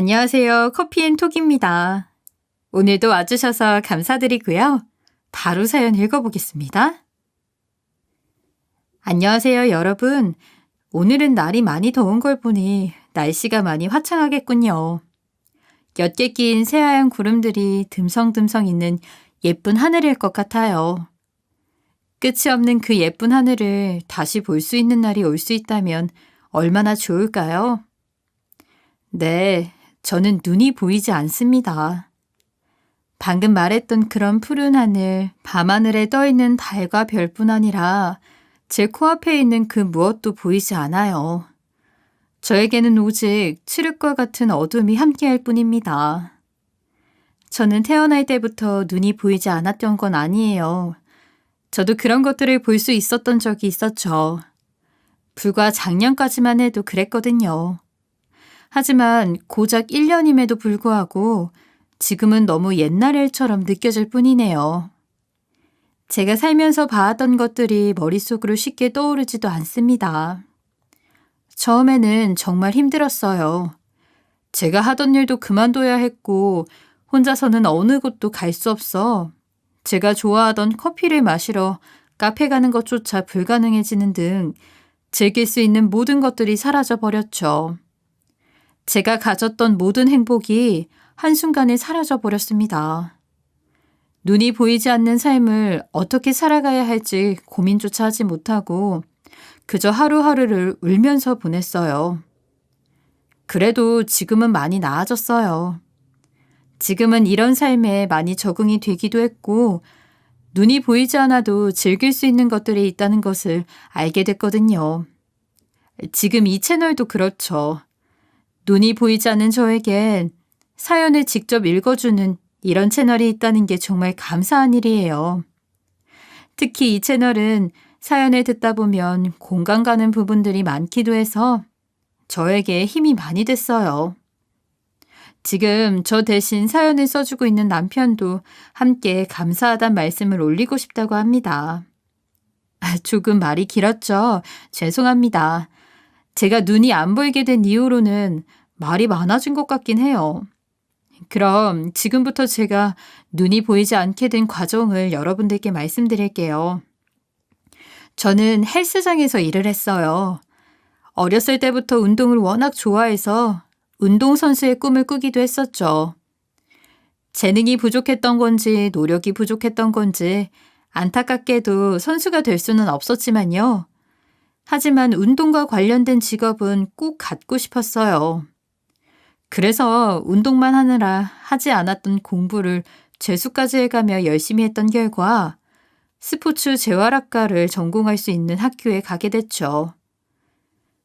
안녕하세요. 커피앤톡입니다. 오늘도 와주셔서 감사드리고요. 바로 사연 읽어보겠습니다. 안녕하세요, 여러분. 오늘은 날이 많이 더운 걸 보니 날씨가 많이 화창하겠군요. 옅게 낀 새하얀 구름들이 듬성듬성 있는 예쁜 하늘일 것 같아요. 끝이 없는 그 예쁜 하늘을 다시 볼 수 있는 날이 올 수 있다면 얼마나 좋을까요? 네, 저는 눈이 보이지 않습니다. 방금 말했던 그런 푸른 하늘, 밤하늘에 떠있는 달과 별뿐 아니라 제 코앞에 있는 그 무엇도 보이지 않아요. 저에게는 오직 칠흑과 같은 어둠이 함께할 뿐입니다. 저는 태어날 때부터 눈이 보이지 않았던 건 아니에요. 저도 그런 것들을 볼 수 있었던 적이 있었죠. 불과 작년까지만 해도 그랬거든요. 하지만 고작 1년임에도 불구하고 지금은 너무 옛날 일처럼 느껴질 뿐이네요. 제가 살면서 봐왔던 것들이 머릿속으로 쉽게 떠오르지도 않습니다. 처음에는 정말 힘들었어요. 제가 하던 일도 그만둬야 했고 혼자서는 어느 곳도 갈 수 없어 제가 좋아하던 커피를 마시러 카페 가는 것조차 불가능해지는 등 즐길 수 있는 모든 것들이 사라져 버렸죠. 제가 가졌던 모든 행복이 한순간에 사라져 버렸습니다. 눈이 보이지 않는 삶을 어떻게 살아가야 할지 고민조차 하지 못하고 그저 하루하루를 울면서 보냈어요. 그래도 지금은 많이 나아졌어요. 지금은 이런 삶에 많이 적응이 되기도 했고 눈이 보이지 않아도 즐길 수 있는 것들이 있다는 것을 알게 됐거든요. 지금 이 채널도 그렇죠. 눈이 보이지 않는 저에겐 사연을 직접 읽어주는 이런 채널이 있다는 게 정말 감사한 일이에요. 특히 이 채널은 사연을 듣다 보면 공감 가는 부분들이 많기도 해서 저에게 힘이 많이 됐어요. 지금 저 대신 사연을 써주고 있는 남편도 함께 감사하단 말씀을 올리고 싶다고 합니다. 조금 말이 길었죠? 죄송합니다. 제가 눈이 안 보이게 된 이후로는 말이 많아진 것 같긴 해요. 그럼 지금부터 제가 눈이 보이지 않게 된 과정을 여러분들께 말씀드릴게요. 저는 헬스장에서 일을 했어요. 어렸을 때부터 운동을 워낙 좋아해서 운동선수의 꿈을 꾸기도 했었죠. 재능이 부족했던 건지 노력이 부족했던 건지 안타깝게도 선수가 될 수는 없었지만요. 하지만 운동과 관련된 직업은 꼭 갖고 싶었어요. 그래서 운동만 하느라 하지 않았던 공부를 재수까지 해가며 열심히 했던 결과 스포츠 재활학과를 전공할 수 있는 학교에 가게 됐죠.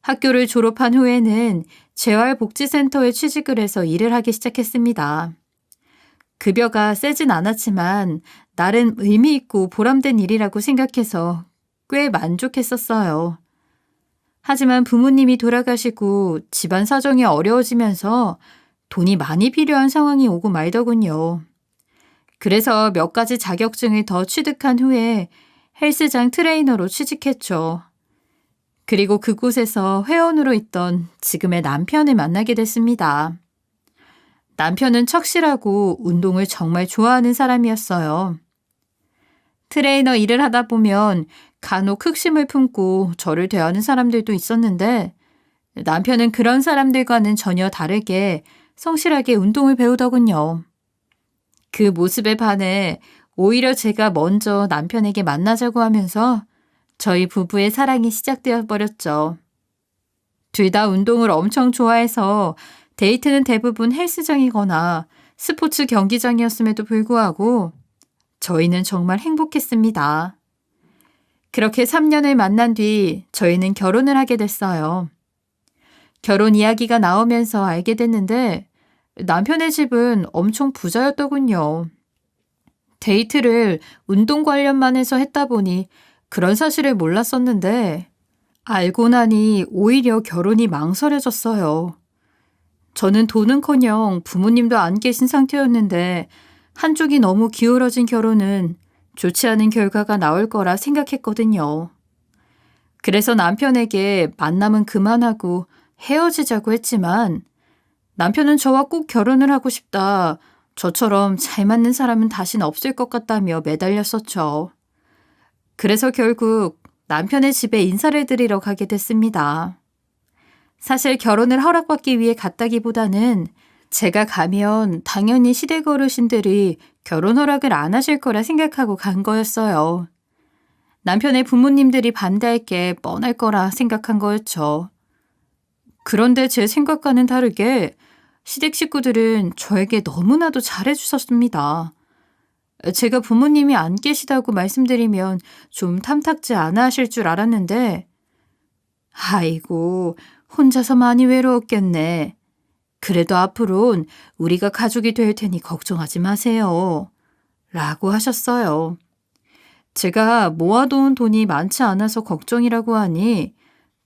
학교를 졸업한 후에는 재활복지센터에 취직을 해서 일을 하기 시작했습니다. 급여가 세진 않았지만 나름 의미 있고 보람된 일이라고 생각해서 꽤 만족했었어요. 하지만 부모님이 돌아가시고 집안 사정이 어려워지면서 돈이 많이 필요한 상황이 오고 말더군요. 그래서 몇 가지 자격증을 더 취득한 후에 헬스장 트레이너로 취직했죠. 그리고 그곳에서 회원으로 있던 지금의 남편을 만나게 됐습니다. 남편은 척실하고 운동을 정말 좋아하는 사람이었어요. 트레이너 일을 하다 보면 간혹 흑심을 품고 저를 대하는 사람들도 있었는데 남편은 그런 사람들과는 전혀 다르게 성실하게 운동을 배우더군요. 그 모습에 반해 오히려 제가 먼저 남편에게 만나자고 하면서 저희 부부의 사랑이 시작되어 버렸죠. 둘 다 운동을 엄청 좋아해서 데이트는 대부분 헬스장이거나 스포츠 경기장이었음에도 불구하고 저희는 정말 행복했습니다. 그렇게 3년을 만난 뒤 저희는 결혼을 하게 됐어요. 결혼 이야기가 나오면서 알게 됐는데 남편의 집은 엄청 부자였더군요. 데이트를 운동 관련만 해서 했다 보니 그런 사실을 몰랐었는데 알고 나니 오히려 결혼이 망설여졌어요. 저는 돈은커녕 부모님도 안 계신 상태였는데 한쪽이 너무 기울어진 결혼은 좋지 않은 결과가 나올 거라 생각했거든요. 그래서 남편에게 만남은 그만하고 헤어지자고 했지만 남편은 저와 꼭 결혼을 하고 싶다. 저처럼 잘 맞는 사람은 다신 없을 것 같다며 매달렸었죠. 그래서 결국 남편의 집에 인사를 드리러 가게 됐습니다. 사실 결혼을 허락받기 위해 갔다기보다는 제가 가면 당연히 시댁 어르신들이 결혼 허락을 안 하실 거라 생각하고 간 거였어요. 남편의 부모님들이 반대할 게 뻔할 거라 생각한 거였죠. 그런데 제 생각과는 다르게 시댁 식구들은 저에게 너무나도 잘해주셨습니다. 제가 부모님이 안 계시다고 말씀드리면 좀 탐탁지 않아 하실 줄 알았는데, 아이고, 혼자서 많이 외로웠겠네. 그래도 앞으론 우리가 가족이 될 테니 걱정하지 마세요. 라고 하셨어요. 제가 모아놓은 돈이 많지 않아서 걱정이라고 하니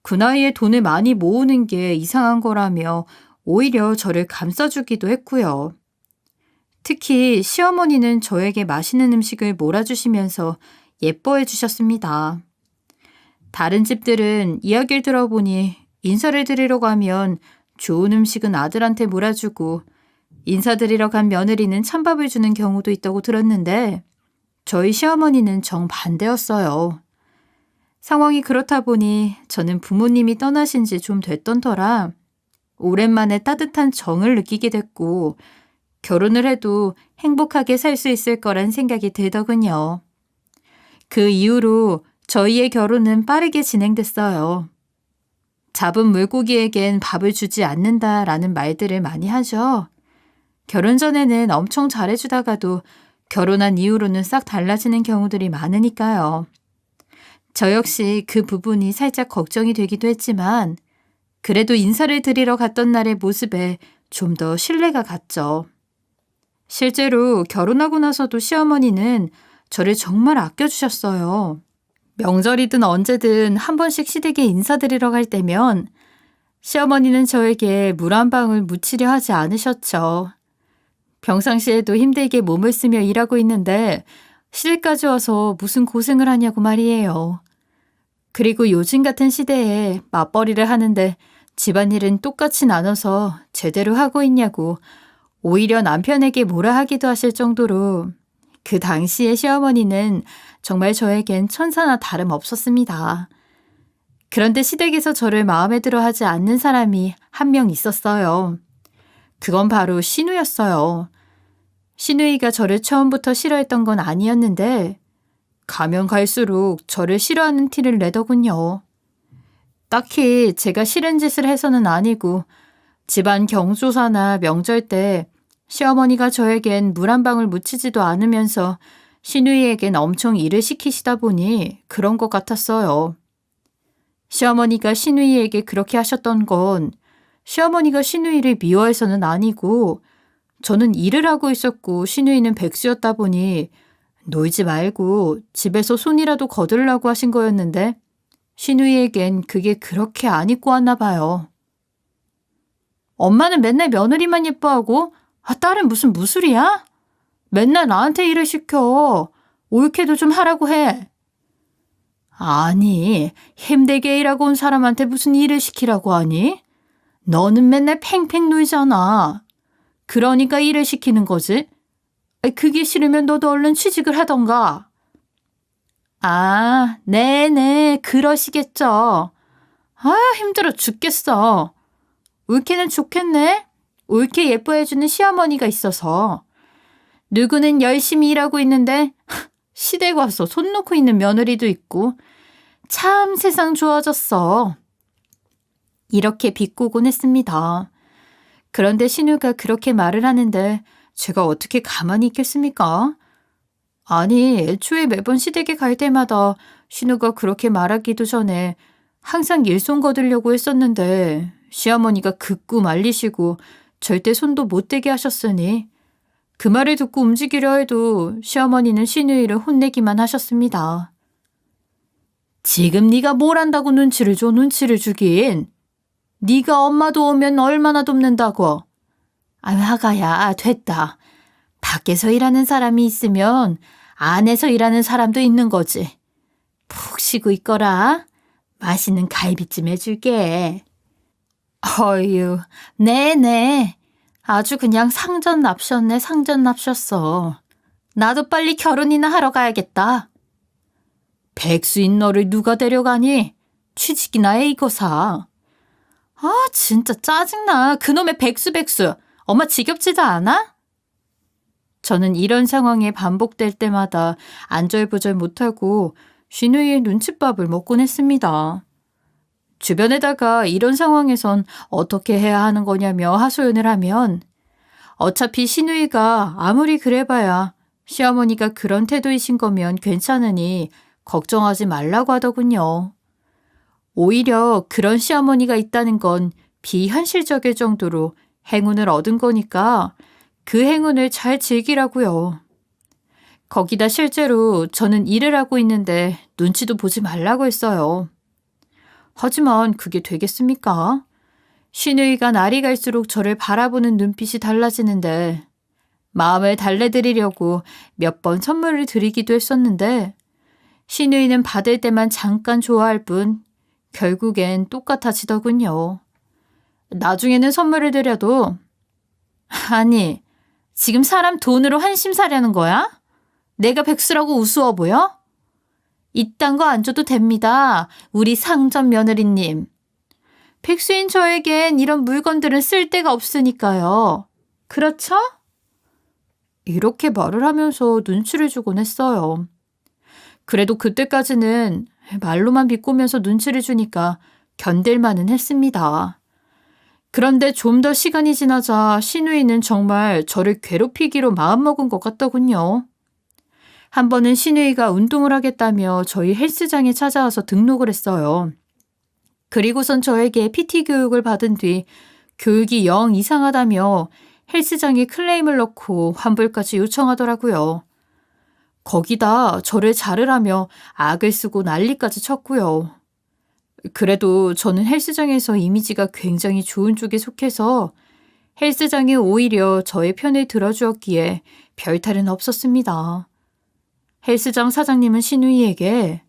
그 나이에 돈을 많이 모으는 게 이상한 거라며 오히려 저를 감싸주기도 했고요. 특히 시어머니는 저에게 맛있는 음식을 몰아주시면서 예뻐해 주셨습니다. 다른 집들은 이야기를 들어보니 인사를 드리러 가면 좋은 음식은 아들한테 몰아주고 인사드리러 간 며느리는 찬밥을 주는 경우도 있다고 들었는데 저희 시어머니는 정반대였어요. 상황이 그렇다 보니 저는 부모님이 떠나신 지 좀 됐던 터라 오랜만에 따뜻한 정을 느끼게 됐고 결혼을 해도 행복하게 살 수 있을 거란 생각이 들더군요. 그 이후로 저희의 결혼은 빠르게 진행됐어요. 잡은 물고기에겐 밥을 주지 않는다라는 말들을 많이 하죠. 결혼 전에는 엄청 잘해주다가도 결혼한 이후로는 싹 달라지는 경우들이 많으니까요. 저 역시 그 부분이 살짝 걱정이 되기도 했지만 그래도 인사를 드리러 갔던 날의 모습에 좀 더 신뢰가 갔죠. 실제로 결혼하고 나서도 시어머니는 저를 정말 아껴주셨어요. 명절이든 언제든 한 번씩 시댁에 인사드리러 갈 때면 시어머니는 저에게 물 한 방울 묻히려 하지 않으셨죠. 평상시에도 힘들게 몸을 쓰며 일하고 있는데 시댁까지 와서 무슨 고생을 하냐고 말이에요. 그리고 요즘 같은 시대에 맞벌이를 하는데 집안일은 똑같이 나눠서 제대로 하고 있냐고 오히려 남편에게 뭐라 하기도 하실 정도로 그 당시의 시어머니는 정말 저에겐 천사나 다름없었습니다. 그런데 시댁에서 저를 마음에 들어 하지 않는 사람이 한 명 있었어요. 그건 바로 신우였어요. 신우이가 저를 처음부터 싫어했던 건 아니었는데 가면 갈수록 저를 싫어하는 티를 내더군요. 딱히 제가 싫은 짓을 해서는 아니고 집안 경조사나 명절 때 시어머니가 저에겐 물 한 방울 묻히지도 않으면서 신우이에겐 엄청 일을 시키시다 보니 그런 것 같았어요. 시어머니가 신우이에게 그렇게 하셨던 건 시어머니가 신우이를 미워해서는 아니고 저는 일을 하고 있었고 신우이는 백수였다 보니 놀지 말고 집에서 손이라도 거들라고 하신 거였는데 신우이에겐 그게 그렇게 안 입고 왔나 봐요. 엄마는 맨날 며느리만 예뻐하고 딸은 무슨 무술이야? 맨날 나한테 일을 시켜. 옳게도 좀 하라고 해. 아니, 힘들게 일하고 온 사람한테 무슨 일을 시키라고 하니? 너는 맨날 팽팽 놀잖아. 그러니까 일을 시키는 거지. 그게 싫으면 너도 얼른 취직을 하던가. 아, 네네, 그러시겠죠. 힘들어 죽겠어. 옳게는 좋겠네. 옳게 예뻐해주는 시어머니가 있어서. 누구는 열심히 일하고 있는데 시댁 와서 손 놓고 있는 며느리도 있고 참 세상 좋아졌어. 이렇게 비꼬곤 했습니다. 그런데 신우가 그렇게 말을 하는데 제가 어떻게 가만히 있겠습니까? 아니, 애초에 매번 시댁에 갈 때마다 신우가 그렇게 말하기도 전에 항상 일손 거두려고 했었는데 시어머니가 극구 말리시고 절대 손도 못 대게 하셨으니 그 말을 듣고 움직이려 해도 시어머니는 신우이를 혼내기만 하셨습니다. 지금 네가 뭘 한다고 눈치를 줘, 눈치를 주긴. 네가 엄마 도우면 얼마나 돕는다고. 화가야, 됐다. 밖에서 일하는 사람이 있으면 안에서 일하는 사람도 있는 거지. 푹 쉬고 있거라. 맛있는 갈비찜 해줄게. 어휴, 네네. 아주 그냥 상전납셨네, 상전납셨어. 나도 빨리 결혼이나 하러 가야겠다. 백수인 너를 누가 데려가니? 취직이나 해, 이거사. 아, 진짜 짜증나. 그놈의 백수. 엄마 지겹지도 않아? 저는 이런 상황이 반복될 때마다 안절부절 못하고 쉰우이의 눈칫밥을 먹곤 했습니다. 주변에다가 이런 상황에선 어떻게 해야 하는 거냐며 하소연을 하면 어차피 쉰우이가 아무리 그래봐야 시어머니가 그런 태도이신 거면 괜찮으니 걱정하지 말라고 하더군요. 오히려 그런 시어머니가 있다는 건 비현실적일 정도로 행운을 얻은 거니까 그 행운을 잘 즐기라고요. 거기다 실제로 저는 일을 하고 있는데 눈치도 보지 말라고 했어요. 하지만 그게 되겠습니까? 쉰우이가 날이 갈수록 저를 바라보는 눈빛이 달라지는데 마음을 달래드리려고 몇 번 선물을 드리기도 했었는데 쉰우이는 받을 때만 잠깐 좋아할 뿐 결국엔 똑같아지더군요. 나중에는 선물을 드려도 아니, 지금 사람 돈으로 한심사려는 거야? 내가 백수라고 우스워 보여? 이딴 거 안 줘도 됩니다. 우리 상전 며느리님. 백수인 저에겐 이런 물건들은 쓸 데가 없으니까요. 그렇죠? 이렇게 말을 하면서 눈치를 주곤 했어요. 그래도 그때까지는 말로만 비꼬면서 눈치를 주니까 견딜만은 했습니다. 그런데 좀 더 시간이 지나자 쉰우이는 정말 저를 괴롭히기로 마음먹은 것 같더군요. 한 번은 쉰우이가 운동을 하겠다며 저희 헬스장에 찾아와서 등록을 했어요. 그리고선 저에게 PT 교육을 받은 뒤 교육이 영 이상하다며 헬스장에 클레임을 넣고 환불까지 요청하더라고요. 거기다 저를 자르라며 악을 쓰고 난리까지 쳤고요. 그래도 저는 헬스장에서 이미지가 굉장히 좋은 쪽에 속해서 헬스장이 오히려 저의 편을 들어주었기에 별탈은 없었습니다. 헬스장 사장님은 쉰우이에게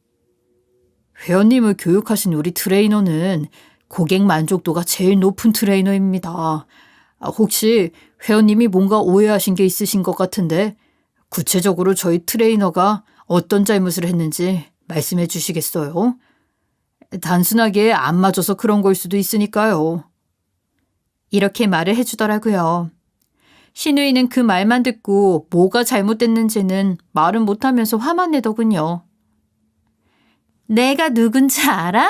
회원님을 교육하신 우리 트레이너는 고객 만족도가 제일 높은 트레이너입니다. 혹시 회원님이 뭔가 오해하신 게 있으신 것 같은데 구체적으로 저희 트레이너가 어떤 잘못을 했는지 말씀해 주시겠어요? 단순하게 안 맞아서 그런 걸 수도 있으니까요. 이렇게 말을 해주더라고요. 쉰우이는 그 말만 듣고 뭐가 잘못됐는지는 말은 못하면서 화만 내더군요. 내가 누군지 알아?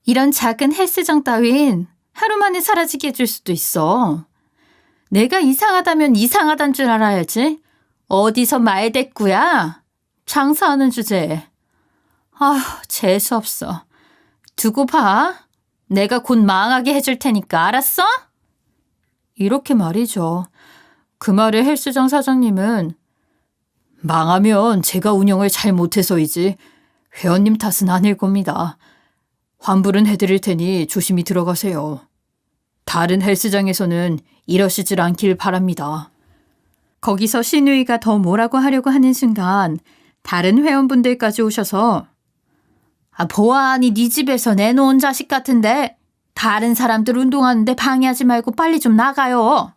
이런 작은 헬스장 따윈 하루 만에 사라지게 해줄 수도 있어. 내가 이상하다면 이상하단 줄 알아야지. 어디서 말대꾸야? 장사하는 주제에. 아휴, 재수없어. 두고 봐. 내가 곧 망하게 해줄 테니까 알았어? 이렇게 말이죠. 그 말에 헬스장 사장님은 망하면 제가 운영을 잘 못해서이지 회원님 탓은 아닐 겁니다. 환불은 해드릴 테니 조심히 들어가세요. 다른 헬스장에서는 이러시질 않길 바랍니다. 거기서 쉰우이가 더 뭐라고 하려고 하는 순간 다른 회원분들까지 오셔서 보아하니 네 집에서 내놓은 자식 같은데 다른 사람들 운동하는데 방해하지 말고 빨리 좀 나가요.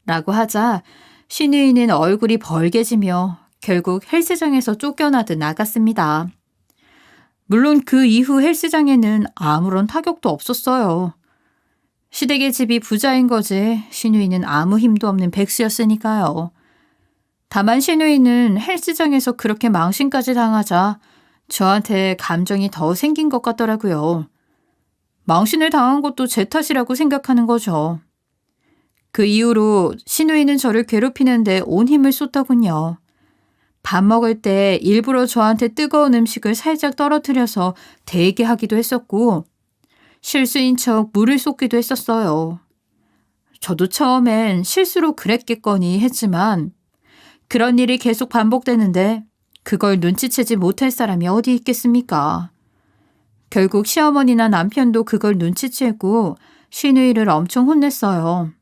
라고 하자 쉰우이는 얼굴이 벌개지며 결국 헬스장에서 쫓겨나듯 나갔습니다. 물론 그 이후 헬스장에는 아무런 타격도 없었어요. 시댁의 집이 부자인 거지 쉰우이는 아무 힘도 없는 백수였으니까요. 다만 쉰우이는 헬스장에서 그렇게 망신까지 당하자 저한테 감정이 더 생긴 것 같더라고요. 망신을 당한 것도 제 탓이라고 생각하는 거죠. 그 이후로 쉰우이는 저를 괴롭히는데 온 힘을 쏟더군요. 밥 먹을 때 일부러 저한테 뜨거운 음식을 살짝 떨어뜨려서 데이게 하기도 했었고 실수인 척 물을 쏟기도 했었어요. 저도 처음엔 실수로 그랬겠거니 했지만 그런 일이 계속 반복되는데 그걸 눈치채지 못할 사람이 어디 있겠습니까? 결국 시어머니나 남편도 그걸 눈치채고 쉰우이를 엄청 혼냈어요.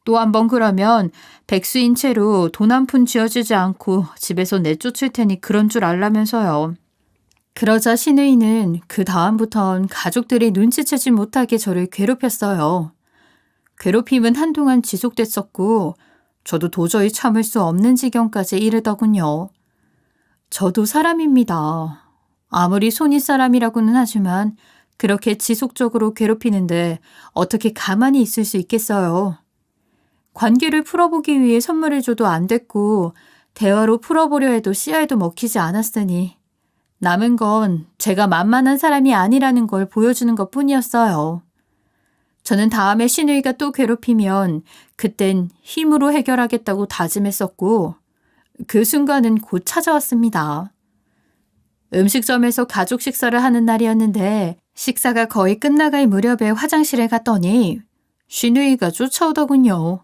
또 한 번 그러면 백수인 채로 돈 한 푼 쥐어주지 않고 집에서 내쫓을 테니 그런 줄 알라면서요. 그러자 신우이는 그 다음부턴 가족들이 눈치채지 못하게 저를 괴롭혔어요. 괴롭힘은 한동안 지속됐었고 저도 도저히 참을 수 없는 지경까지 이르더군요. 저도 사람입니다. 아무리 손윗 사람이라고는 하지만 그렇게 지속적으로 괴롭히는데 어떻게 가만히 있을 수 있겠어요. 관계를 풀어보기 위해 선물을 줘도 안 됐고 대화로 풀어보려 해도 씨알도 먹히지 않았으니 남은 건 제가 만만한 사람이 아니라는 걸 보여주는 것 뿐이었어요. 저는 다음에 신우이가 또 괴롭히면 그땐 힘으로 해결하겠다고 다짐했었고 그 순간은 곧 찾아왔습니다. 음식점에서 가족 식사를 하는 날이었는데 식사가 거의 끝나갈 무렵에 화장실에 갔더니 신우이가 쫓아오더군요.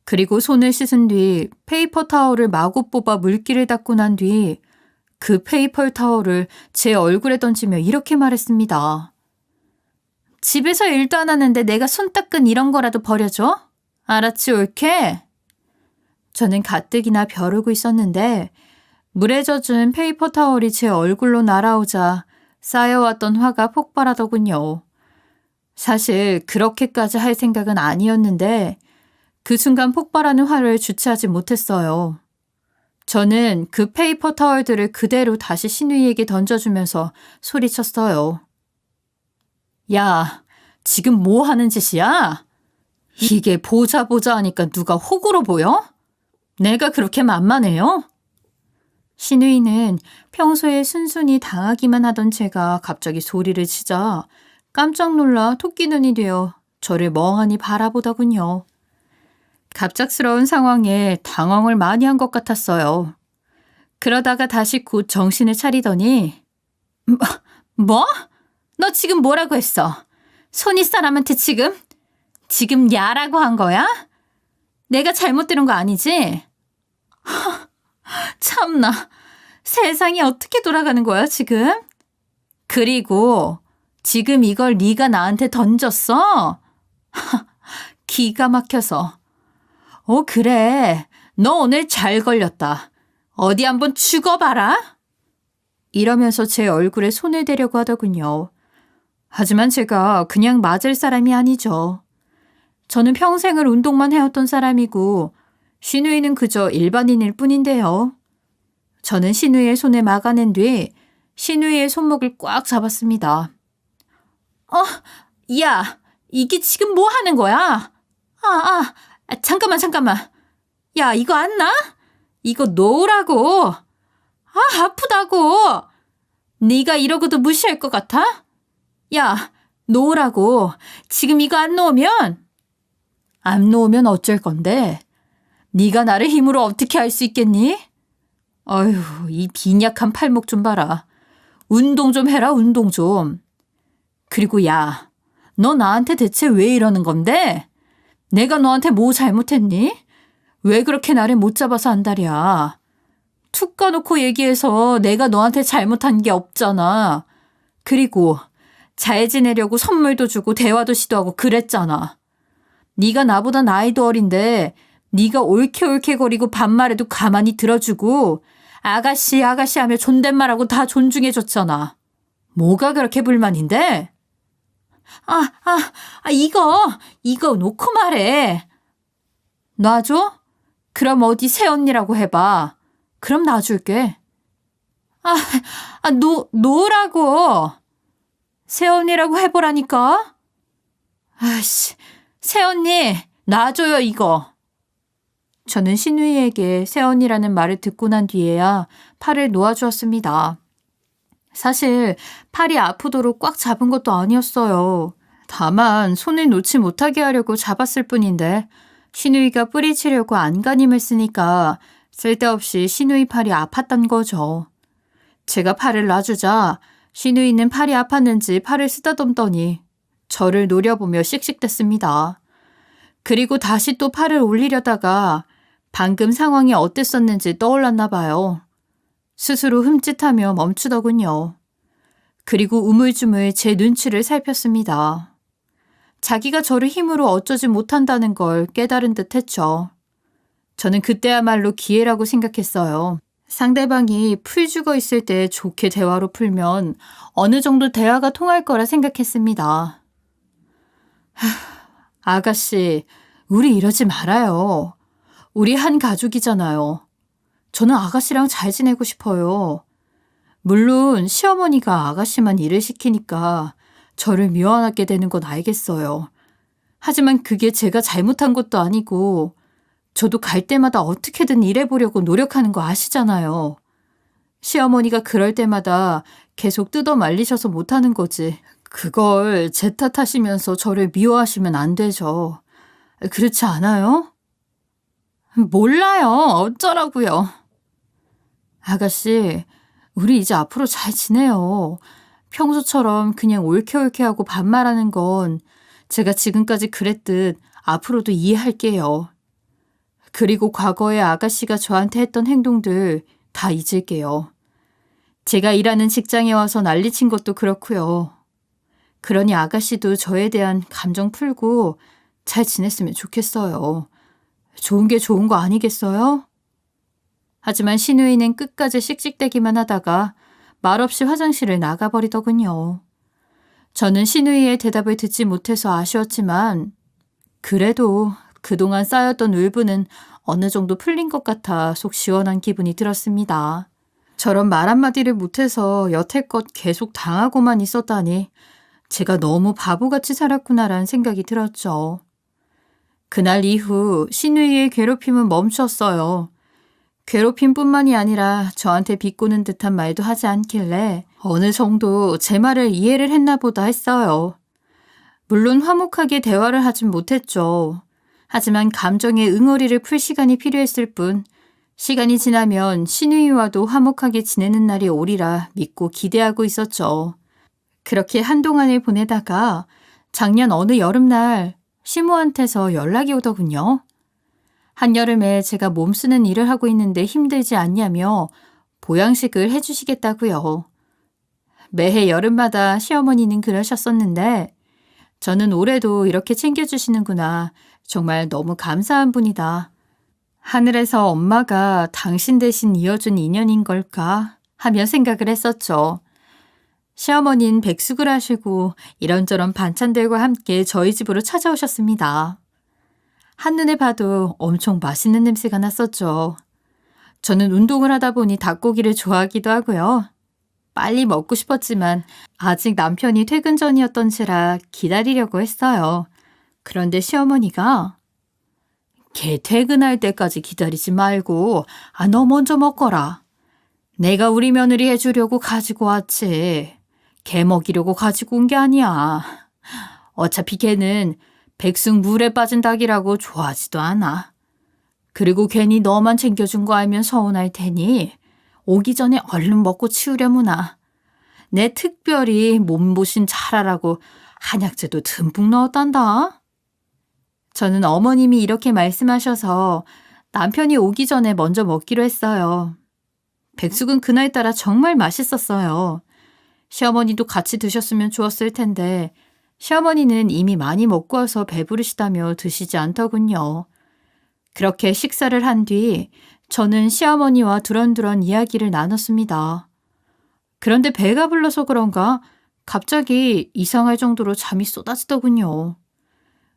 그리고 손을 씻은 뒤 페이퍼 타월을 마구 뽑아 물기를 닦고 난 뒤 그 페이퍼 타월을 제 얼굴에 던지며 이렇게 말했습니다. 집에서 일도 안 하는데 내가 손 닦은 이런 거라도 버려줘? 알았지 옳게? 저는 가뜩이나 벼르고 있었는데 물에 젖은 페이퍼 타월이 제 얼굴로 날아오자 쌓여왔던 화가 폭발하더군요. 사실 그렇게까지 할 생각은 아니었는데 그 순간 폭발하는 화를 주체하지 못했어요. 저는 그 페이퍼 타월들을 그대로 다시 신우이에게 던져주면서 소리쳤어요. 야, 지금 뭐 하는 짓이야? 이게 보자 하니까 누가 호구로 보여? 내가 그렇게 만만해요? 신우이는 평소에 순순히 당하기만 하던 제가 갑자기 소리를 치자 깜짝 놀라 토끼 눈이 되어 저를 멍하니 바라보더군요. 갑작스러운 상황에 당황을 많이 한 것 같았어요. 그러다가 다시 곧 정신을 차리더니 뭐? 너 지금 뭐라고 했어? 손윗 사람한테 지금 야라고 한 거야? 내가 잘못 들은 거 아니지? 참나, 세상이 어떻게 돌아가는 거야 지금? 그리고 지금 이걸 네가 나한테 던졌어? 기가 막혀서. 그래. 너 오늘 잘 걸렸다. 어디 한번 죽어봐라. 이러면서 제 얼굴에 손을 대려고 하더군요. 하지만 제가 그냥 맞을 사람이 아니죠. 저는 평생을 운동만 해왔던 사람이고 신우이는 그저 일반인일 뿐인데요. 저는 신우이의 손을 막아낸 뒤 신우이의 손목을 꽉 잡았습니다. 야, 이게 지금 뭐 하는 거야? 잠깐만. 야, 이거 안 나? 이거 놓으라고. 아프다고. 네가 이러고도 무시할 것 같아? 야, 놓으라고. 지금 이거 안 놓으면 어쩔 건데? 네가 나를 힘으로 어떻게 할 수 있겠니? 어휴, 이 빈약한 팔목 좀 봐라. 운동 좀 해라, 운동 좀. 그리고 야, 너 나한테 대체 왜 이러는 건데? 내가 너한테 뭐 잘못했니? 왜 그렇게 나를 못 잡아서 안달이야? 툭 까놓고 얘기해서 내가 너한테 잘못한 게 없잖아. 그리고 잘 지내려고 선물도 주고 대화도 시도하고 그랬잖아. 네가 나보다 나이도 어린데 네가 옳게 거리고 반말해도 가만히 들어주고 아가씨 하며 존댓말하고 다 존중해줬잖아. 뭐가 그렇게 불만인데? 이거 놓고 말해. 놔줘? 그럼 어디 새언니라고 해봐. 그럼 놔줄게. 놓으라고. 새언니라고 해보라니까. 아이씨, 새언니, 놔줘요, 이거. 저는 신우이에게 새언니라는 말을 듣고 난 뒤에야 팔을 놓아주었습니다. 사실 팔이 아프도록 꽉 잡은 것도 아니었어요. 다만 손을 놓지 못하게 하려고 잡았을 뿐인데 신우이가 뿌리치려고 안간힘을 쓰니까 쓸데없이 신우이 팔이 아팠던 거죠. 제가 팔을 놔주자 신우이는 팔이 아팠는지 팔을 쓰다듬더니 저를 노려보며 씩씩댔습니다. 그리고 다시 또 팔을 올리려다가 방금 상황이 어땠었는지 떠올랐나 봐요. 스스로 흠칫하며 멈추더군요. 그리고 우물쭈물 제 눈치를 살폈습니다. 자기가 저를 힘으로 어쩌지 못한다는 걸 깨달은 듯 했죠. 저는 그때야말로 기회라고 생각했어요. 상대방이 풀 죽어 있을 때 좋게 대화로 풀면 어느 정도 대화가 통할 거라 생각했습니다. 아가씨, 우리 이러지 말아요. 우리 한 가족이잖아요. 저는 아가씨랑 잘 지내고 싶어요. 물론 시어머니가 아가씨만 일을 시키니까 저를 미워하게 되는 건 알겠어요. 하지만 그게 제가 잘못한 것도 아니고 저도 갈 때마다 어떻게든 일해보려고 노력하는 거 아시잖아요. 시어머니가 그럴 때마다 계속 뜯어 말리셔서 못하는 거지. 그걸 제 탓하시면서 저를 미워하시면 안 되죠. 그렇지 않아요? 몰라요. 어쩌라고요. 아가씨, 우리 이제 앞으로 잘 지내요. 평소처럼 그냥 옳게옳게 하고 반말하는 건 제가 지금까지 그랬듯 앞으로도 이해할게요. 그리고 과거에 아가씨가 저한테 했던 행동들 다 잊을게요. 제가 일하는 직장에 와서 난리친 것도 그렇고요. 그러니 아가씨도 저에 대한 감정 풀고 잘 지냈으면 좋겠어요. 좋은 게 좋은 거 아니겠어요? 하지만 신우이는 끝까지 씩씩대기만 하다가 말없이 화장실을 나가버리더군요. 저는 신우이의 대답을 듣지 못해서 아쉬웠지만 그래도 그동안 쌓였던 울분은 어느 정도 풀린 것 같아 속 시원한 기분이 들었습니다. 저런 말 한마디를 못해서 여태껏 계속 당하고만 있었다니 제가 너무 바보같이 살았구나라는 생각이 들었죠. 그날 이후 신우이의 괴롭힘은 멈췄어요. 괴롭힘뿐만이 아니라 저한테 비꼬는 듯한 말도 하지 않길래 어느 정도 제 말을 이해를 했나 보다 했어요. 물론 화목하게 대화를 하진 못했죠. 하지만 감정의 응어리를 풀 시간이 필요했을 뿐 시간이 지나면 신우이와도 화목하게 지내는 날이 오리라 믿고 기대하고 있었죠. 그렇게 한동안을 보내다가 작년 어느 여름날 시모한테서 연락이 오더군요. 한여름에 제가 몸쓰는 일을 하고 있는데 힘들지 않냐며 보양식을 해주시겠다고요. 매해 여름마다 시어머니는 그러셨었는데 저는 올해도 이렇게 챙겨주시는구나. 정말 너무 감사한 분이다. 하늘에서 엄마가 당신 대신 이어준 인연인 걸까 하며 생각을 했었죠. 시어머니는 백숙을 하시고 이런저런 반찬들과 함께 저희 집으로 찾아오셨습니다. 한눈에 봐도 엄청 맛있는 냄새가 났었죠. 저는 운동을 하다 보니 닭고기를 좋아하기도 하고요. 빨리 먹고 싶었지만 아직 남편이 퇴근 전이었던지라 기다리려고 했어요. 그런데 시어머니가 걔 퇴근할 때까지 기다리지 말고 너 먼저 먹거라. 내가 우리 며느리 해주려고 가지고 왔지. 걔 먹이려고 가지고 온 게 아니야. 어차피 걔는 백숙 물에 빠진 닭이라고 좋아하지도 않아. 그리고 괜히 너만 챙겨준 거 알면 서운할 테니 오기 전에 얼른 먹고 치우려무나. 내 특별히 몸보신 잘하라고 한약재도 듬뿍 넣었단다. 저는 어머님이 이렇게 말씀하셔서 남편이 오기 전에 먼저 먹기로 했어요. 백숙은 그날따라 정말 맛있었어요. 시어머니도 같이 드셨으면 좋았을 텐데 시어머니는 이미 많이 먹고 와서 배부르시다며 드시지 않더군요. 그렇게 식사를 한 뒤 저는 시어머니와 두런두런 이야기를 나눴습니다. 그런데 배가 불러서 그런가 갑자기 이상할 정도로 잠이 쏟아지더군요.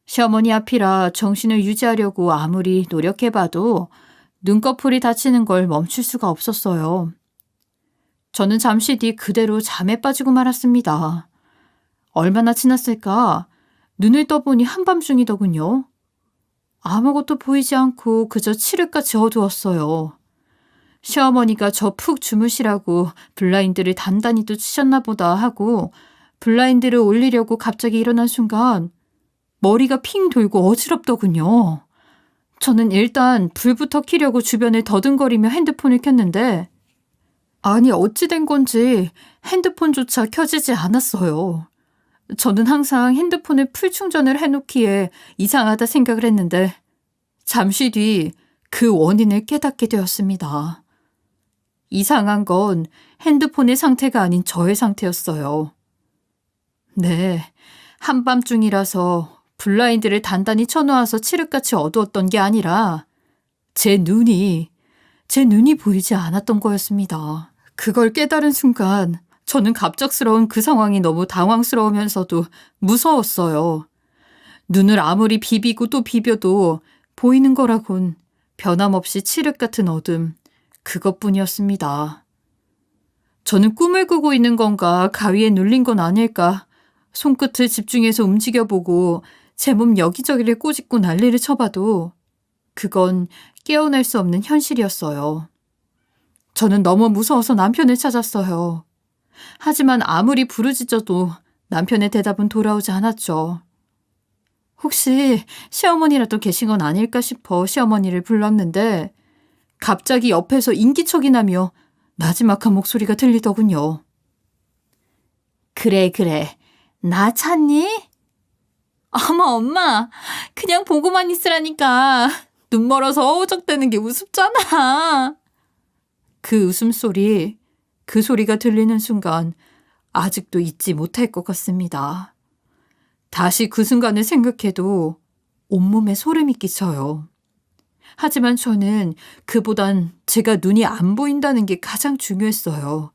시어머니 앞이라 정신을 유지하려고 아무리 노력해봐도 눈꺼풀이 다치는 걸 멈출 수가 없었어요. 저는 잠시 뒤 그대로 잠에 빠지고 말았습니다. 얼마나 지났을까? 눈을 떠보니 한밤중이더군요. 아무것도 보이지 않고 그저 칠흑같이 어두웠어요. 시어머니가 저 푹 주무시라고 블라인드를 단단히 또 치셨나 보다 하고 블라인드를 올리려고 갑자기 일어난 순간 머리가 핑 돌고 어지럽더군요. 저는 일단 불부터 켜려고 주변을 더듬거리며 핸드폰을 켰는데 아니 어찌 된 건지 핸드폰조차 켜지지 않았어요. 저는 항상 핸드폰을 풀 충전을 해놓기에 이상하다 생각을 했는데 잠시 뒤 그 원인을 깨닫게 되었습니다. 이상한 건 핸드폰의 상태가 아닌 저의 상태였어요. 네, 한밤중이라서 블라인드를 단단히 쳐놓아서 칠흑같이 어두웠던 게 아니라 제 눈이 제 눈이 보이지 않았던 거였습니다. 그걸 깨달은 순간 저는 갑작스러운 그 상황이 너무 당황스러우면서도 무서웠어요. 눈을 아무리 비비고 또 비벼도 보이는 거라곤 변함없이 칠흑 같은 어둠, 그것뿐이었습니다. 저는 꿈을 꾸고 있는 건가, 가위에 눌린 건 아닐까, 손끝을 집중해서 움직여보고 제 몸 여기저기를 꼬집고 난리를 쳐봐도 그건 깨어날 수 없는 현실이었어요. 저는 너무 무서워서 남편을 찾았어요. 하지만 아무리 부르짖어도 남편의 대답은 돌아오지 않았죠. 혹시 시어머니라도 계신 건 아닐까 싶어 시어머니를 불렀는데 갑자기 옆에서 인기척이 나며 나지막한 목소리가 들리더군요. 그래, 나 찾니? 어머, 엄마, 그냥 보고만 있으라니까. 눈 멀어서 어우적대는 게 우습잖아. 그 웃음소리, 그 소리가 들리는 순간 아직도 잊지 못할 것 같습니다. 다시 그 순간을 생각해도 온몸에 소름이 끼쳐요. 하지만 저는 그보단 제가 눈이 안 보인다는 게 가장 중요했어요.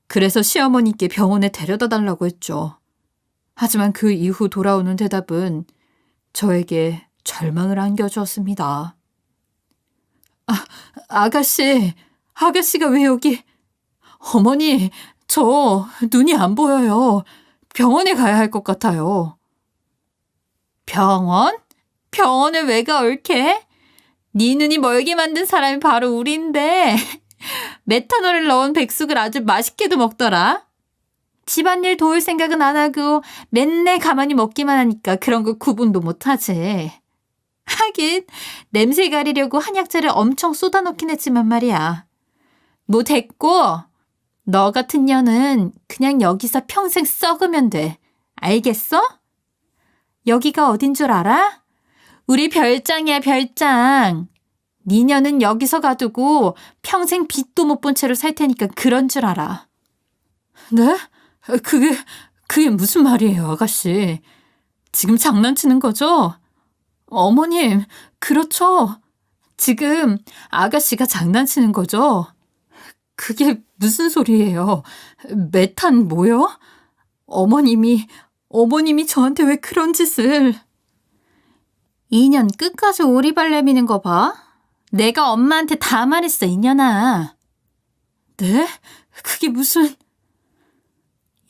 그래서 시어머니께 병원에 데려다 달라고 했죠. 하지만 그 이후 돌아오는 대답은 저에게 절망을 안겨주었습니다. 아가씨가 왜 여기? 어머니, 저 눈이 안 보여요. 병원에 가야 할 것 같아요. 병원? 병원에 왜 가, 옳게? 네 눈이 멀게 만든 사람이 바로 우리인데 메탄올을 넣은 백숙을 아주 맛있게도 먹더라. 집안일 도울 생각은 안 하고 맨날 가만히 먹기만 하니까 그런 거 구분도 못하지. 하긴 냄새 가리려고 한약재를 엄청 쏟아놓긴 했지만 말이야. 뭐 됐고 너 같은 년은 그냥 여기서 평생 썩으면 돼. 알겠어? 여기가 어딘 줄 알아? 우리 별장이야, 별장. 네 년은 여기서 가두고 평생 빛도 못 본 채로 살 테니까 그런 줄 알아. 네? 그게 무슨 말이에요, 아가씨? 지금 장난치는 거죠? 어머님, 그렇죠. 지금 아가씨가 장난치는 거죠? 그게 무슨 소리예요? 메탄 뭐요? 어머님이 저한테 왜 그런 짓을... 2년 끝까지 오리발 내미는 거 봐. 내가 엄마한테 다 말했어, 이년아. 네? 그게 무슨...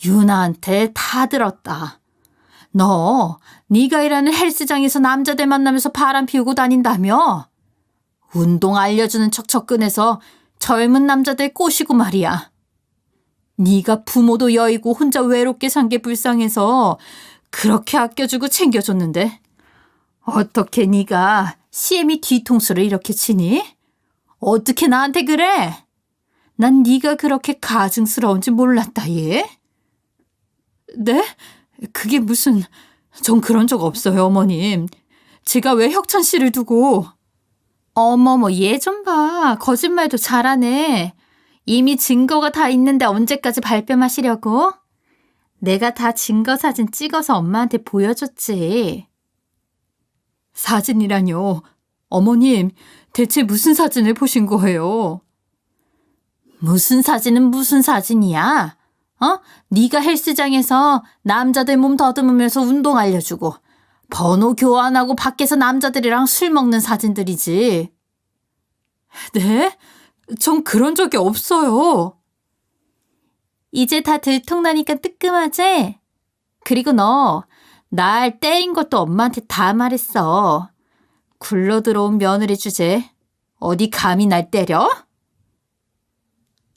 유나한테 다 들었다. 너 네가 일하는 헬스장에서 남자들 만나면서 바람 피우고 다닌다며? 운동 알려주는 척 접근해서 젊은 남자들 꼬시고 말이야. 네가 부모도 여의고 혼자 외롭게 산 게 불쌍해서 그렇게 아껴주고 챙겨줬는데 어떻게 네가 시애미 뒤통수를 이렇게 치니? 어떻게 나한테 그래? 난 네가 그렇게 가증스러운지 몰랐다, 얘. 네? 그게 무슨... 전 그런 적 없어요, 어머님. 제가 왜 혁찬 씨를 두고... 어머머, 얘 좀 봐. 거짓말도 잘하네. 이미 증거가 다 있는데 언제까지 발뺌하시려고? 내가 다 증거 사진 찍어서 엄마한테 보여줬지. 사진이라뇨. 어머님, 대체 무슨 사진을 보신 거예요? 무슨 사진은 무슨 사진이야? 네가 헬스장에서 남자들 몸 더듬으면서 운동 알려주고 번호 교환하고 밖에서 남자들이랑 술 먹는 사진들이지. 네? 전 그런 적이 없어요. 이제 다 들통나니까 뜨끔하지? 그리고 너 날 때린 것도 엄마한테 다 말했어. 굴러 들어온 며느리 주제 어디 감히 날 때려?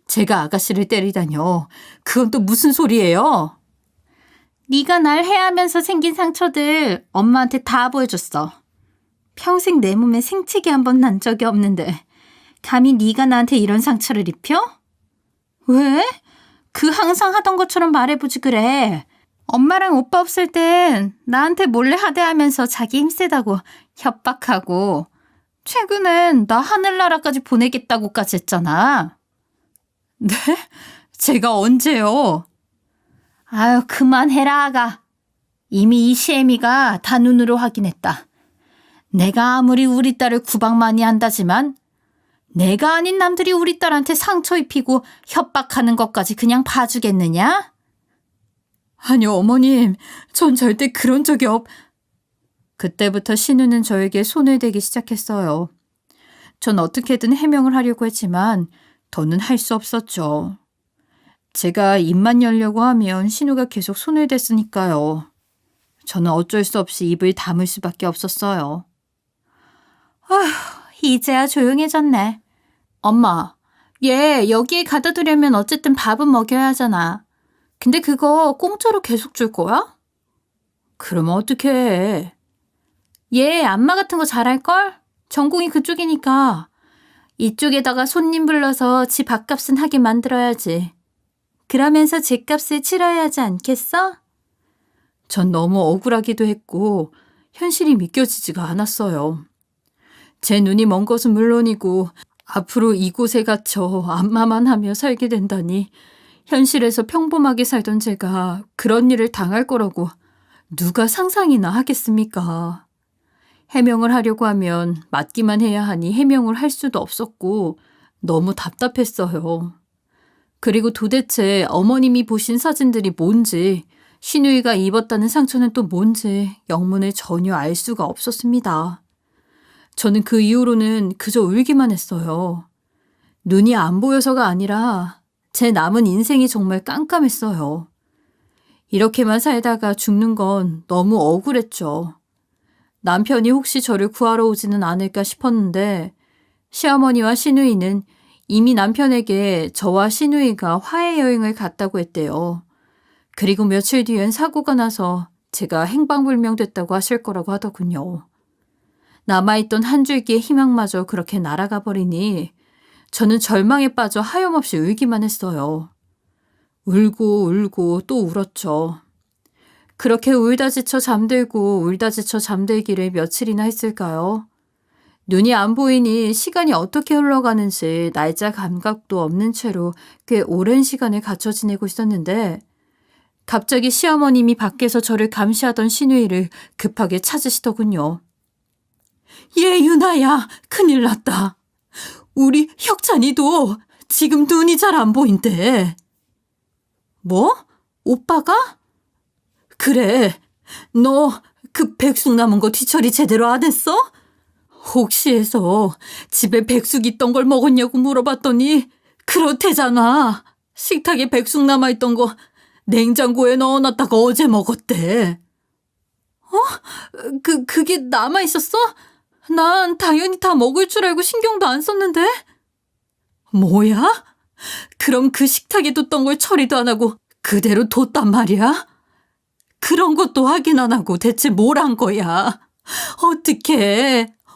제가 아가씨를 때리다뇨. 그건 또 무슨 소리예요? 네가 날 해하면서 생긴 상처들 엄마한테 다 보여줬어. 평생 내 몸에 생채기 한 번 난 적이 없는데 감히 네가 나한테 이런 상처를 입혀? 왜? 그 항상 하던 것처럼 말해보지 그래. 엄마랑 오빠 없을 땐 나한테 몰래 하대하면서 자기 힘세다고 협박하고 최근엔 나 하늘나라까지 보내겠다고까지 했잖아. 네? 제가 언제요? 아유, 그만해라, 아가. 이미 이 시애미가 다 눈으로 확인했다. 내가 아무리 우리 딸을 구박 많이 한다지만 내가 아닌 남들이 우리 딸한테 상처 입히고 협박하는 것까지 그냥 봐주겠느냐? 아니요, 어머님. 전 절대 그런 적이 그때부터 신우는 저에게 손을 대기 시작했어요. 전 어떻게든 해명을 하려고 했지만 더는 할 수 없었죠. 제가 입만 열려고 하면 신우가 계속 손을 댔으니까요. 저는 어쩔 수 없이 입을 다물 수밖에 없었어요. 아휴, 이제야 조용해졌네. 엄마, 얘 여기에 가다 두려면 어쨌든 밥은 먹여야 하잖아. 근데 그거 공짜로 계속 줄 거야? 그러면 어떻게 해? 얘 안마 같은 거 잘할걸? 전공이 그쪽이니까. 이쪽에다가 손님 불러서 지 밥값은 하게 만들어야지. 그러면서 제값을 치러야 하지 않겠어? 전 너무 억울하기도 했고 현실이 믿겨지지가 않았어요. 제 눈이 먼 것은 물론이고 앞으로 이곳에 갇혀 안마만 하며 살게 된다니 현실에서 평범하게 살던 제가 그런 일을 당할 거라고 누가 상상이나 하겠습니까? 해명을 하려고 하면 맞기만 해야 하니 해명을 할 수도 없었고 너무 답답했어요. 그리고 도대체 어머님이 보신 사진들이 뭔지, 신우이가 입었다는 상처는 또 뭔지 영문을 전혀 알 수가 없었습니다. 저는 그 이후로는 그저 울기만 했어요. 눈이 안 보여서가 아니라 제 남은 인생이 정말 깜깜했어요. 이렇게만 살다가 죽는 건 너무 억울했죠. 남편이 혹시 저를 구하러 오지는 않을까 싶었는데 시어머니와 시누이는 이미 남편에게 저와 시누이가 화해 여행을 갔다고 했대요. 그리고 며칠 뒤엔 사고가 나서 제가 행방불명됐다고 하실 거라고 하더군요. 남아있던 한 줄기의 희망마저 그렇게 날아가 버리니 저는 절망에 빠져 하염없이 울기만 했어요. 울고 울고 또 울었죠. 그렇게 울다 지쳐 잠들고 울다 지쳐 잠들기를 며칠이나 했을까요? 눈이 안 보이니 시간이 어떻게 흘러가는지 날짜 감각도 없는 채로 꽤 오랜 시간을 갇혀 지내고 있었는데 갑자기 시어머님이 밖에서 저를 감시하던 시누이를 급하게 찾으시더군요. 얘 유나야, 큰일 났다. 우리 혁찬이도 지금 눈이 잘 안 보인대. 뭐? 오빠가? 그래, 너 그 백숙 남은 거 뒤처리 제대로 안 했어? 혹시 해서 집에 백숙 있던 걸 먹었냐고 물어봤더니 그렇대잖아. 식탁에 백숙 남아있던 거 냉장고에 넣어놨다가 어제 먹었대. 그게 남아있었어? 난 당연히 다 먹을 줄 알고 신경도 안 썼는데. 뭐야? 그럼 그 식탁에 뒀던 걸 처리도 안 하고 그대로 뒀단 말이야? 그런 것도 확인 안 하고 대체 뭘 한 거야?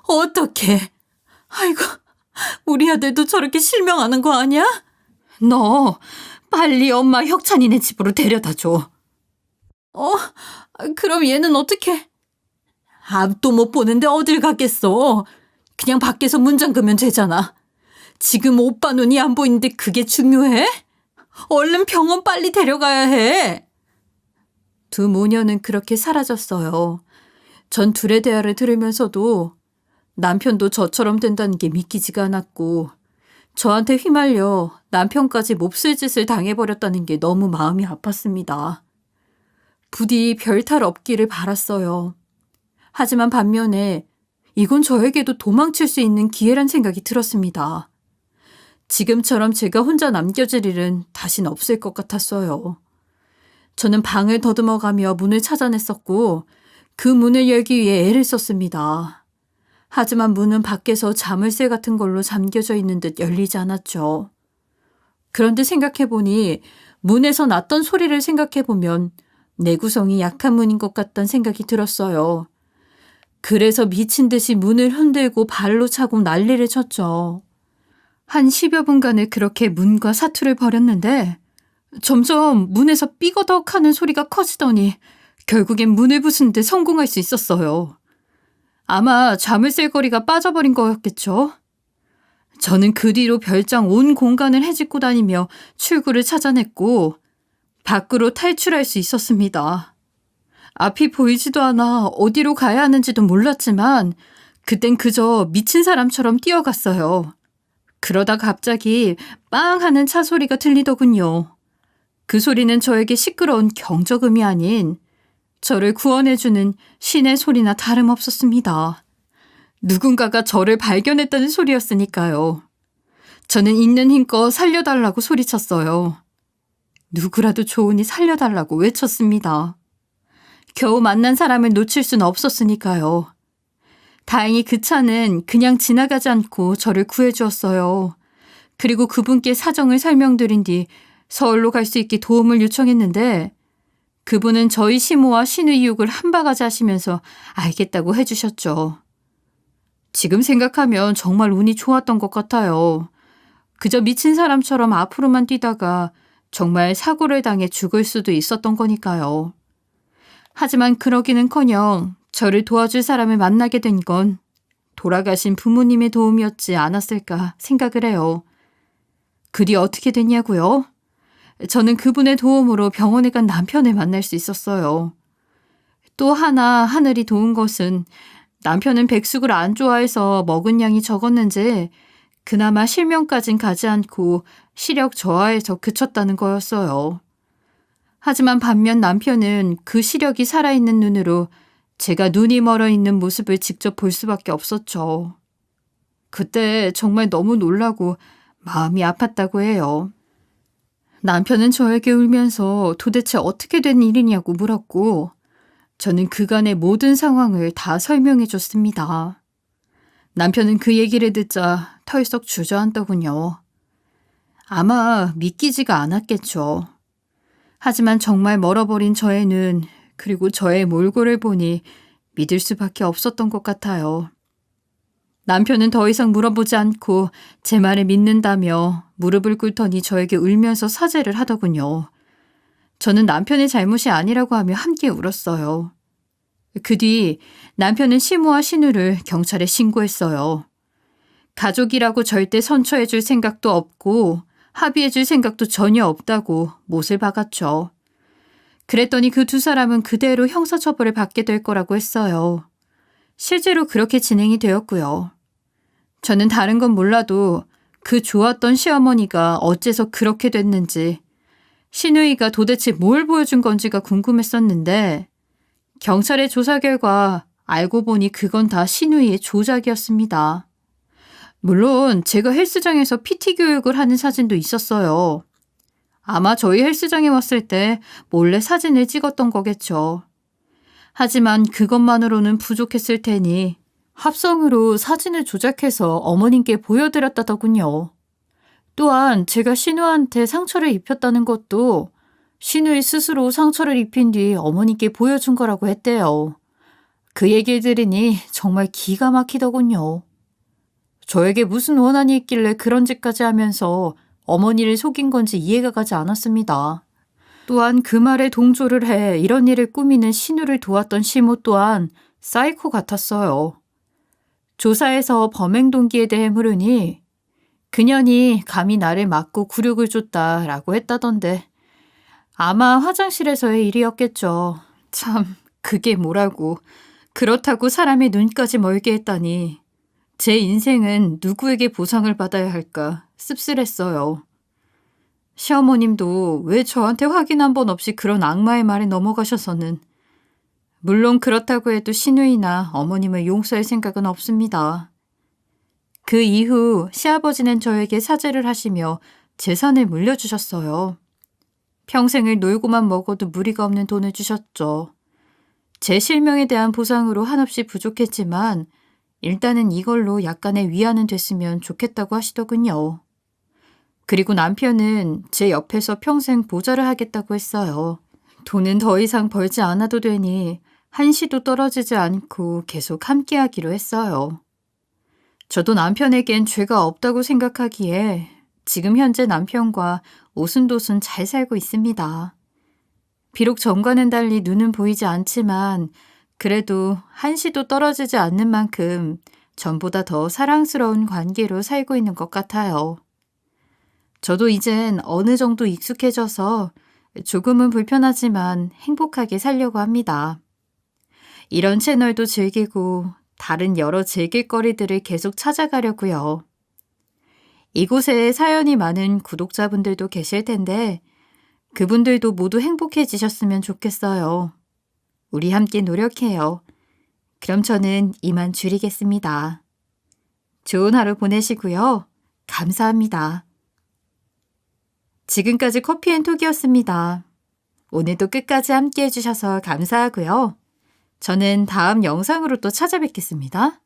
어떡해? 아이고, 우리 아들도 저렇게 실명하는 거 아니야? 너 빨리 엄마 혁찬이네 집으로 데려다 줘. 그럼 얘는 어떻게? 앞도 못 보는데 어딜 가겠어. 그냥 밖에서 문 잠그면 되잖아. 지금 오빠 눈이 안 보이는데 그게 중요해? 얼른 병원 빨리 데려가야 해. 두 모녀는 그렇게 사라졌어요. 전 둘의 대화를 들으면서도 남편도 저처럼 된다는 게 믿기지가 않았고 저한테 휘말려 남편까지 몹쓸 짓을 당해버렸다는 게 너무 마음이 아팠습니다. 부디 별탈 없기를 바랐어요. 하지만 반면에 이건 저에게도 도망칠 수 있는 기회란 생각이 들었습니다. 지금처럼 제가 혼자 남겨질 일은 다신 없을 것 같았어요. 저는 방을 더듬어가며 문을 찾아냈었고 그 문을 열기 위해 애를 썼습니다. 하지만 문은 밖에서 자물쇠 같은 걸로 잠겨져 있는 듯 열리지 않았죠. 그런데 생각해보니 문에서 났던 소리를 생각해보면 내구성이 약한 문인 것 같다는 생각이 들었어요. 그래서 미친 듯이 문을 흔들고 발로 차고 난리를 쳤죠. 한 10여 분간을 그렇게 문과 사투를 벌였는데 점점 문에서 삐거덕하는 소리가 커지더니 결국엔 문을 부수는 데 성공할 수 있었어요. 아마 자물쇠거리가 빠져버린 거였겠죠. 저는 그 뒤로 별장 온 공간을 헤집고 다니며 출구를 찾아냈고 밖으로 탈출할 수 있었습니다. 앞이 보이지도 않아 어디로 가야 하는지도 몰랐지만 그땐 그저 미친 사람처럼 뛰어갔어요. 그러다 갑자기 빵 하는 차 소리가 들리더군요. 그 소리는 저에게 시끄러운 경적음이 아닌 저를 구원해주는 신의 소리나 다름없었습니다. 누군가가 저를 발견했다는 소리였으니까요. 저는 있는 힘껏 살려달라고 소리쳤어요. 누구라도 좋으니 살려달라고 외쳤습니다. 겨우 만난 사람을 놓칠 수는 없었으니까요. 다행히 그 차는 그냥 지나가지 않고 저를 구해주었어요. 그리고 그분께 사정을 설명드린 뒤 서울로 갈 수 있게 도움을 요청했는데 그분은 저희 시모와 신의 유혹을 한 바가지 하시면서 알겠다고 해주셨죠. 지금 생각하면 정말 운이 좋았던 것 같아요. 그저 미친 사람처럼 앞으로만 뛰다가 정말 사고를 당해 죽을 수도 있었던 거니까요. 하지만 그러기는커녕 저를 도와줄 사람을 만나게 된 건 돌아가신 부모님의 도움이었지 않았을까 생각을 해요. 그 뒤 어떻게 됐냐고요? 저는 그분의 도움으로 병원에 간 남편을 만날 수 있었어요. 또 하나 하늘이 도운 것은 남편은 백숙을 안 좋아해서 먹은 양이 적었는지 그나마 실명까진 가지 않고 시력 저하에서 그쳤다는 거였어요. 하지만 반면 남편은 그 시력이 살아있는 눈으로 제가 눈이 멀어 있는 모습을 직접 볼 수밖에 없었죠. 그때 정말 너무 놀라고 마음이 아팠다고 해요. 남편은 저에게 울면서 도대체 어떻게 된 일이냐고 물었고 저는 그간의 모든 상황을 다 설명해 줬습니다. 남편은 그 얘기를 듣자 털썩 주저앉더군요. 아마 믿기지가 않았겠죠. 하지만 정말 멀어버린 저의 눈 그리고 저의 몰골을 보니 믿을 수밖에 없었던 것 같아요. 남편은 더 이상 물어보지 않고 제 말을 믿는다며 무릎을 꿇더니 저에게 울면서 사죄를 하더군요. 저는 남편의 잘못이 아니라고 하며 함께 울었어요. 그 뒤 남편은 시모와 신우를 경찰에 신고했어요. 가족이라고 절대 선처해줄 생각도 없고 합의해줄 생각도 전혀 없다고 못을 박았죠. 그랬더니 그 두 사람은 그대로 형사처벌을 받게 될 거라고 했어요. 실제로 그렇게 진행이 되었고요. 저는 다른 건 몰라도 그 좋았던 시어머니가 어째서 그렇게 됐는지 신우이가 도대체 뭘 보여준 건지가 궁금했었는데 경찰의 조사 결과 알고 보니 그건 다 신우이의 조작이었습니다. 물론 제가 헬스장에서 PT 교육을 하는 사진도 있었어요. 아마 저희 헬스장에 왔을 때 몰래 사진을 찍었던 거겠죠. 하지만 그것만으로는 부족했을 테니 합성으로 사진을 조작해서 어머님께 보여드렸다더군요. 또한 제가 신우한테 상처를 입혔다는 것도 신우이 스스로 상처를 입힌 뒤 어머니께 보여준 거라고 했대요. 그 얘기를 들으니 정말 기가 막히더군요. 저에게 무슨 원한이 있길래 그런 짓까지 하면서 어머니를 속인 건지 이해가 가지 않았습니다. 또한 그 말에 동조를 해 이런 일을 꾸미는 신우를 도왔던 시모 또한 사이코 같았어요. 조사에서 범행 동기에 대해 물으니 그년이 감히 나를 맞고 굴욕을 줬다라고 했다던데 아마 화장실에서의 일이었겠죠. 참 그게 뭐라고 그렇다고 사람의 눈까지 멀게 했다니 제 인생은 누구에게 보상을 받아야 할까 씁쓸했어요. 시어머님도 왜 저한테 확인 한 번 없이 그런 악마의 말에 넘어가셔서는 물론 그렇다고 해도 신우이나 어머님을 용서할 생각은 없습니다. 그 이후 시아버지는 저에게 사죄를 하시며 재산을 물려주셨어요. 평생을 놀고만 먹어도 무리가 없는 돈을 주셨죠. 제 실명에 대한 보상으로 한없이 부족했지만 일단은 이걸로 약간의 위안은 됐으면 좋겠다고 하시더군요. 그리고 남편은 제 옆에서 평생 보좌를 하겠다고 했어요. 돈은 더 이상 벌지 않아도 되니 한시도 떨어지지 않고 계속 함께하기로 했어요. 저도 남편에겐 죄가 없다고 생각하기에 지금 현재 남편과 오순도순 잘 살고 있습니다. 비록 전과는 달리 눈은 보이지 않지만 그래도 한시도 떨어지지 않는 만큼 전보다 더 사랑스러운 관계로 살고 있는 것 같아요. 저도 이젠 어느 정도 익숙해져서 조금은 불편하지만 행복하게 살려고 합니다. 이런 채널도 즐기고 다른 여러 즐길거리들을 계속 찾아가려고요. 이곳에 사연이 많은 구독자분들도 계실 텐데 그분들도 모두 행복해지셨으면 좋겠어요. 우리 함께 노력해요. 그럼 저는 이만 줄이겠습니다. 좋은 하루 보내시고요. 감사합니다. 지금까지 커피앤톡이었습니다. 오늘도 끝까지 함께 해주셔서 감사하고요. 저는 다음 영상으로 또 찾아뵙겠습니다.